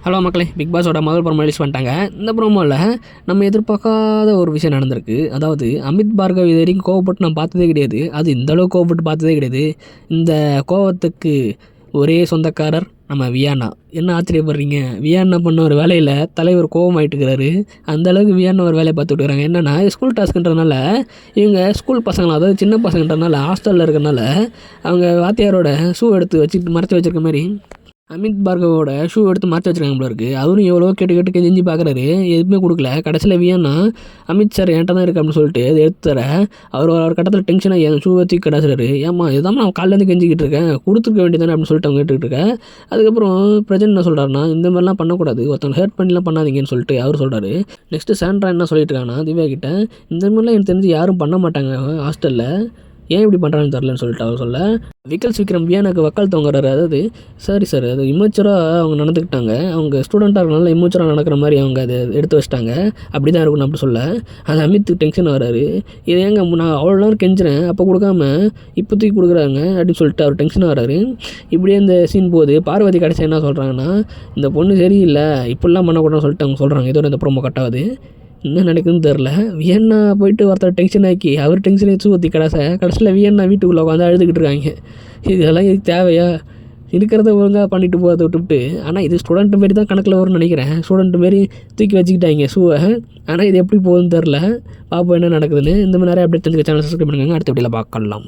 Hello மக்களே, big பாஸோட முதல் promo release பண்ணிட்டாங்க. இந்த ப்ரோமோவில் நம்ம எதிர்பார்க்காத ஒரு விஷயம் நடந்திருக்கு. அதாவது அமித் பார்கவ் இது வரைக்கும் கோவப்பட்டு நான் பார்த்ததே கிடையாது. அது இந்தளவு கோவப்பட்டு பார்த்ததே கிடையாது. இந்த கோவத்துக்கு ஒரே சொந்தக்காரர் நம்ம வியானா. என்ன ஆச்சரியப்படுறீங்க? வியானா பண்ண ஒரு வேலையில் தலைவர் கோவமாயிட்டுக்கிறாரு. அந்தளவுக்கு வியானா ஒரு வேலையை பார்த்துட்டு இருக்கிறாங்க. என்னென்னா ஸ்கூல் டாஸ்க்குன்றதுனால இவங்க ஸ்கூல் பசங்களாம், அதாவது சின்ன பசங்கன்றதுனால ஹாஸ்டலில் இருக்கிறனால அவங்க வாத்தியாரோட ஷூ எடுத்து வச்சுட்டு மறைச்சி வச்சுருக்க மாதிரி அமித் பார்கவோட ஷூ எடுத்து மாற்றி வச்சுருக்காங்க போல இருக்குது. அவரும் எவ்வளோ கேட்டு கெஞ்சி பார்க்குறாரு, எதுவுமே கொடுக்கல. கடைசியில் வியானா அமித் சார் என்கிட்ட தான் இருக்குது அப்படின்னு சொல்லிட்டு அதை எடுத்து தர அவர் ஒரு கட்டத்தில் டென்ஷனாக என் ஷூ வச்சு கிடச்சிறாரு. ஏமா இதாமல் நான் காலையிலேருந்து கெஞ்சிக்கிட்டு இருக்கேன், கொடுத்துருக்க வேண்டியதானே அப்படின்னு சொல்லிட்டு அவங்க கேட்டுக்கிட்டு இருக்கேன். அதுக்கப்புறம் பிரஜன் என்ன சொல்கிறாருன்னா, இந்த மாதிரிலாம் பண்ணக்கூடாது, ஒருத்தவங்க ஹேர்ட் பண்ணிலாம் பண்ணாதீங்கன்னு சொல்லிட்டு அவர் சொல்கிறாரு. நெக்ஸ்ட்டு சாண்ட்ரா என்ன சொல்லிட்டு இருக்காங்கன்னா, திவ்யா கிட்ட இந்த மாதிரிலாம் எனக்கு தெரிஞ்சு யாரும் பண்ண மாட்டாங்க ஹாஸ்டலில், ஏன் இப்படி பண்ணுறான்னு தெரிலன்னு சொல்லிட்டு அவர் சொல்ல, விக்கல்ஸ் விக்ரம் வியானாக்கு வக்கால் தோங்குறாரு. அதாவது சாரி சார், அது இமேச்சராக அவங்க நடந்துக்கிட்டாங்க, அவங்க ஸ்டூடெண்ட்டாக இருக்கனால இமேச்சராக நடக்கிற மாதிரி அவங்க அதை எடுத்து வச்சிட்டாங்க, அப்படி தான் இருக்கணும் அப்படி சொல்ல அது அமித்து டென்ஷன் வராரு. இது ஏங்க நான் அவ்வளோ நேரம் கெஞ்சுறேன், அப்போ கொடுக்காம இப்போ தூக்கி கொடுக்குறாங்க அப்படின்னு சொல்லிட்டு அவர் டென்ஷன் வராரு. இப்படியே இந்த சீன் போகுது. பார்வதி கடைசி என்ன சொல்கிறாங்கன்னா, இந்த பொண்ணு சரியில்லை, இப்படிலாம் பண்ணக்கூடாதுன்னு சொல்லிட்டு அவங்க சொல்கிறாங்க. இதோட இந்த ப்ரோமோ கட்டாவது என்ன நடக்குதுன்னு தெரில. வியன்னா போயிட்டு ஒருத்தர் டென்ஷன் ஆக்கி அவர் டென்ஷன் வச்சு ஊற்றி கடைசியில் வியன்னா வீட்டுக்குள்ளே உட்காந்து அழுதுகிட்டு இருக்காங்க. இதெல்லாம் இது தேவையா? இருக்கிறத ஒழுங்காக பண்ணிட்டு போகிறத விட்டுவிட்டு. ஆனால் இது ஸ்டூடெண்ட் மாரி தான் கணக்கில் வரும்னு நினைக்கிறேன். ஸ்டூடெண்ட் மாரி தூக்கி வச்சுக்கிட்டாங்க ஷூவை. ஆனால் இது எப்படி போகுதுன்னு தெரில. பார்ப்போம் என்ன நடக்குதுன்னு. இந்த மாதிரி நிறைய அப்டேட் தெரிஞ்சுக்க சேனல் சப்ஸ்கிரைப் பண்ணுங்க. அடுத்த வீடியோவில் பார்க்கலாம்.